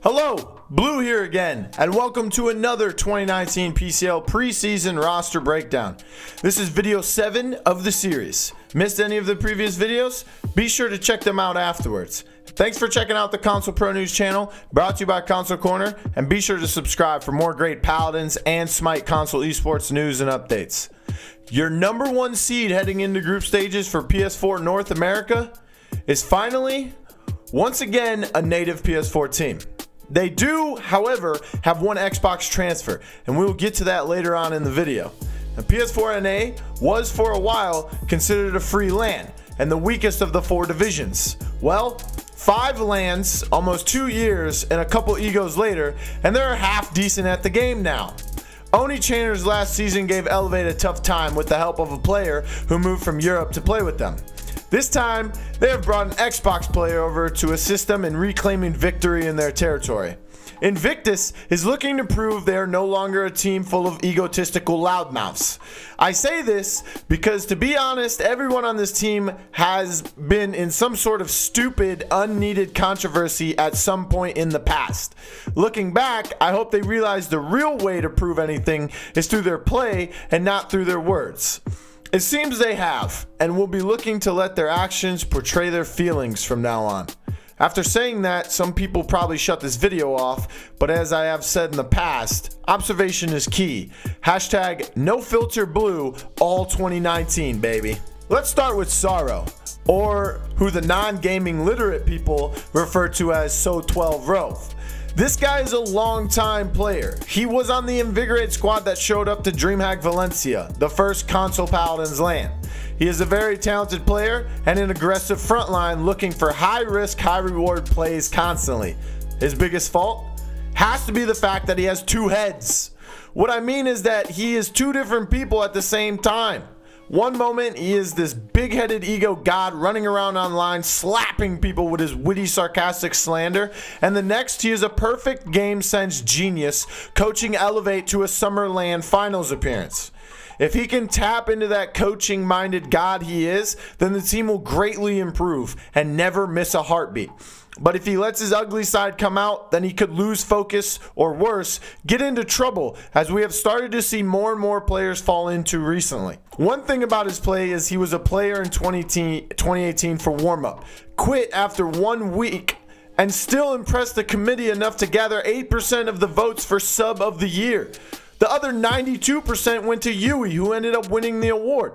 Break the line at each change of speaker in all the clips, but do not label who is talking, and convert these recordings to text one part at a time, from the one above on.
Hello, Blue here again, and welcome to another 2019 PCL preseason roster breakdown. This is video 7 of the series. Missed any of the previous videos? Be sure to check them out afterwards. Thanks for checking out the Console Pro News channel, brought to you by Console Corner, and be sure to subscribe for more great Paladins and Smite console esports news and updates. Your number 1 seed heading into group stages for PS4 North America is finally, once again, a native PS4 team. They do, however, have one Xbox transfer, and we will get to that later on in the video. Now, PS4 NA was for a while considered a free LAN and the weakest of the 4 divisions. Well, 5 LANs, almost 2 years, and a couple egos later, and they're half decent at the game now. Oni Chainer's last season gave Elevate a tough time with the help of a player who moved from Europe to play with them. This time, they have brought an Xbox player over to assist them in reclaiming victory in their territory. Invictus is looking to prove they are no longer a team full of egotistical loudmouths. I say this because, to be honest, everyone on this team has been in some sort of stupid, unneeded controversy at some point in the past. Looking back, I hope they realize the real way to prove anything is through their play and not through their words. It seems they have, and will be looking to let their actions portray their feelings from now on. After saying that, some people probably shut this video off, but as I have said in the past, observation is key. Hashtag #NoFilterBlue all 2019, baby. Let's start with Sorrow, or who the non-gaming literate people refer to as So12Roth. This guy is a long-time player. He was on the Invigorate squad that showed up to DreamHack Valencia, the first console Paladins LAN. He is a very talented player and an aggressive frontline looking for high-risk, high-reward plays constantly. His biggest fault has to be the fact that he has 2 heads. What I mean is that he is 2 different people at the same time. One moment he is this big-headed ego god running around online slapping people with his witty sarcastic slander, and the next he is a perfect game sense genius coaching Elevate to a Summer LAN finals appearance. If he can tap into that coaching minded god he is, then the team will greatly improve and never miss a heartbeat. But if he lets his ugly side come out, then he could lose focus, or worse, get into trouble, as we have started to see more and more players fall into recently. One thing about his play is he was a player in 2018 for warm-up, quit after 1 week, and still impressed the committee enough to gather 8% of the votes for sub of the year. The other 92% went to Yui, who ended up winning the award.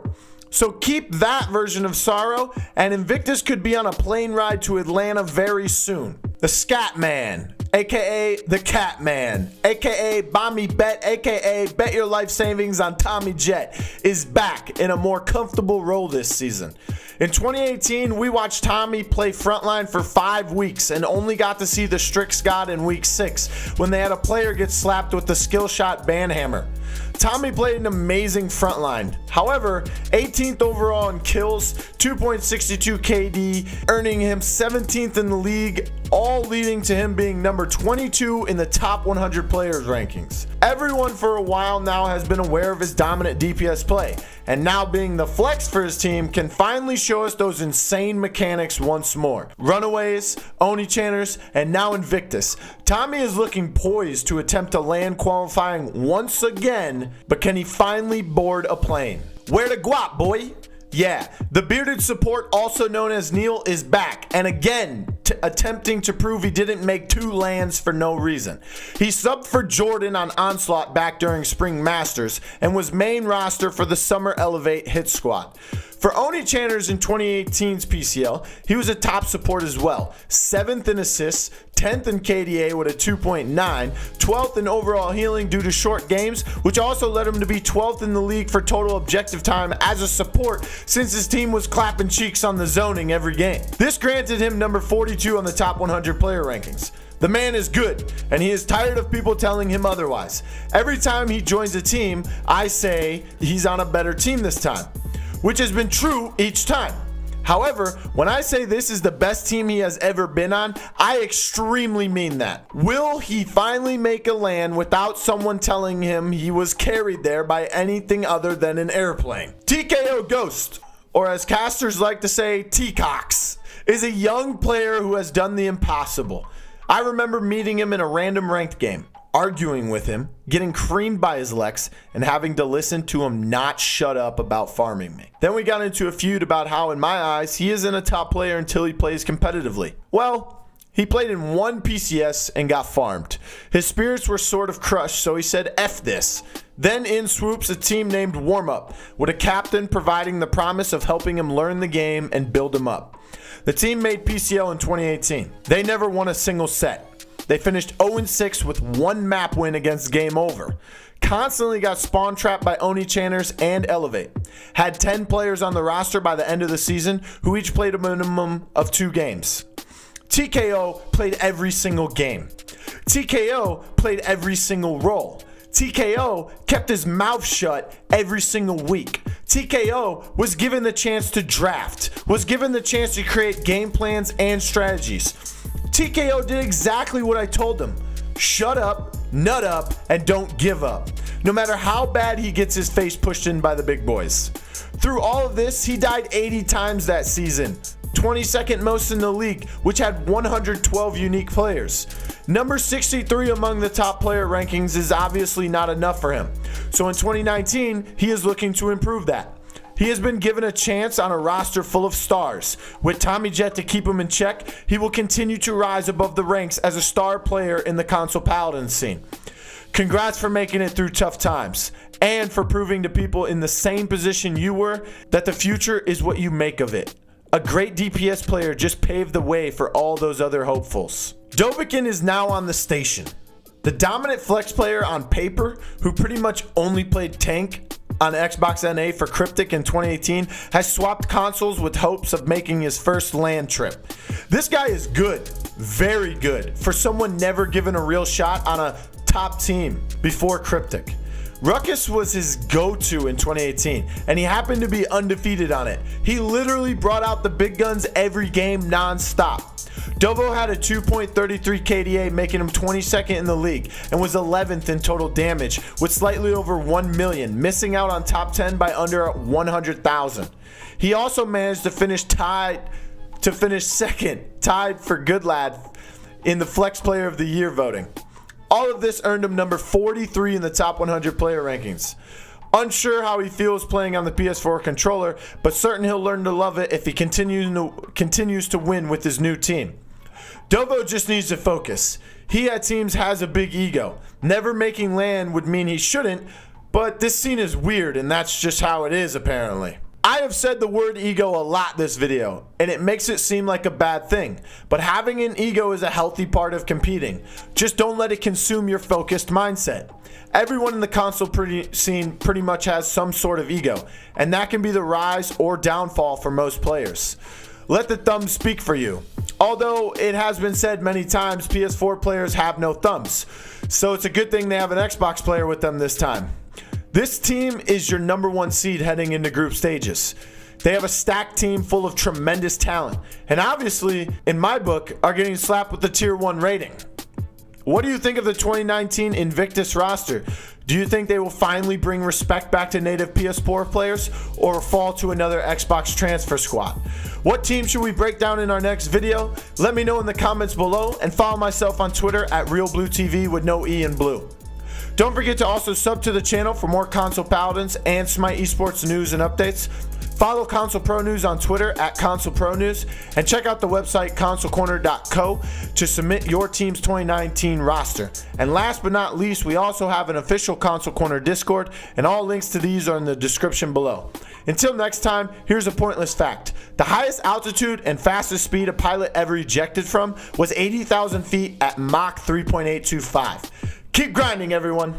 So keep that version of Sorrow, and Invictus could be on a plane ride to Atlanta very soon. The Scat Man, aka the Cat Man, aka Buy Me Bet, aka Bet Your Life Savings on TommyJett, is back in a more comfortable role this season. In 2018, we watched Tommy play Frontline for 5 weeks and only got to see the Strix God in week 6 when they had a player get slapped with the skill shot banhammer. Tommy played an amazing Frontline. However, 18th overall in kills, 2.62 KD, earning him 17th in the league, all leading to him being number 22 in the top 100 players rankings. Everyone for a while now has been aware of his dominant DPS play, and now being the flex for his team can finally show us those insane mechanics once more. Runaways, Oni Channers, and now Invictus. Tommy is looking poised to attempt to land qualifying once again, but can he finally board a plane? WhereDaGuap, boy? Yeah, the bearded support, also known as Neal, is back, and again, attempting to prove he didn't make 2 LANs for no reason. He subbed for Jordan on Onslaught back during Spring Masters, and was main roster for the Summer Elevate hit squad. For Oni Channers in 2018's PCL, he was a top support as well. 7th in assists, 10th in KDA with a 2.9, 12th in overall healing due to short games, which also led him to be 12th in the league for total objective time as a support since his team was clapping cheeks on the zoning every game. This granted him number 42 on the top 100 player rankings. The man is good, and he is tired of people telling him otherwise. Every time he joins a team, I say he's on a better team this time, which has been true each time. However, when I say this is the best team he has ever been on, I extremely mean that. Will he finally make a LAN without someone telling him he was carried there by anything other than an airplane? TKOxGhost, or as casters like to say, TKOx, is a young player who has done the impossible. I remember meeting him in a random ranked game, arguing with him, getting creamed by his Lex, and having to listen to him not shut up about farming me. Then we got into a feud about how, in my eyes, he isn't a top player until he plays competitively. Well, he played in one PCS and got farmed. His spirits were sort of crushed, so he said, F this. Then in swoops a team named Warm Up, with a captain providing the promise of helping him learn the game and build him up. The team made PCL in 2018. They never won a single set. They finished 0-6 with one map win against Game Over. Constantly got spawn trapped by Oni Channers and Elevate. Had 10 players on the roster by the end of the season who each played a minimum of 2 games. TKO played every single game. TKO played every single role. TKO kept his mouth shut every single week. TKO was given the chance to draft, was given the chance to create game plans and strategies. TKO did exactly what I told him. Shut up, nut up, and don't give up. No matter how bad he gets his face pushed in by the big boys. Through all of this, he died 80 times that season. 22nd most in the league, which had 112 unique players. Number 63 among the top player rankings is obviously not enough for him. So in 2019, he is looking to improve that. He has been given a chance on a roster full of stars. With TommyJett to keep him in check, he will continue to rise above the ranks as a star player in the console paladin scene. Congrats for making it through tough times, and for proving to people in the same position you were that the future is what you make of it. A great DPS player just paved the way for all those other hopefuls. Dovakin is now on the station. The dominant flex player on paper, who pretty much only played tank on Xbox NA for Cryptic in 2018, has swapped consoles with hopes of making his first LAN trip. This guy is good, very good, for someone never given a real shot on a top team before Cryptic. Ruckus was his go-to in 2018, and he happened to be undefeated on it. He literally brought out the big guns every game non-stop. Dovo had a 2.33 KDA, making him 22nd in the league, and was 11th in total damage, with slightly over 1 million, missing out on top 10 by under 100,000. He also managed to finish second, tied for Good Lad in the Flex Player of the Year voting. All of this earned him number 43 in the top 100 player rankings. Unsure how he feels playing on the PS4 controller, but certain he'll learn to love it if he continues to win with his new team. Dovo just needs to focus. He at teams has a big ego. Never making LAN would mean he shouldn't, but this scene is weird and that's just how it is apparently. I have said the word ego a lot this video, and it makes it seem like a bad thing, but having an ego is a healthy part of competing. Just don't let it consume your focused mindset. Everyone in the console scene pretty much has some sort of ego, and that can be the rise or downfall for most players. Let the thumbs speak for you. Although it has been said many times, PS4 players have no thumbs, so it's a good thing they have an Xbox player with them this time. This team is your number 1 seed heading into group stages. They have a stacked team full of tremendous talent, and obviously, in my book, are getting slapped with the tier 1 rating. What do you think of the 2019 Invictus roster? Do you think they will finally bring respect back to native PS4 players, or fall to another Xbox transfer squad? What team should we break down in our next video? Let me know in the comments below, and follow myself on Twitter at RealBlueTV with no E in blue. Don't forget to also sub to the channel for more console paladins and Smite esports news and updates. Follow Console Pro News on Twitter at Console Pro News, and check out the website consolecorner.co to submit your team's 2019 roster. And last but not least, we also have an official Console Corner Discord, and all links to these are in the description below. Until next time, here's a pointless fact. The highest altitude and fastest speed a pilot ever ejected from was 80,000 feet at Mach 3.825. Keep grinding, everyone.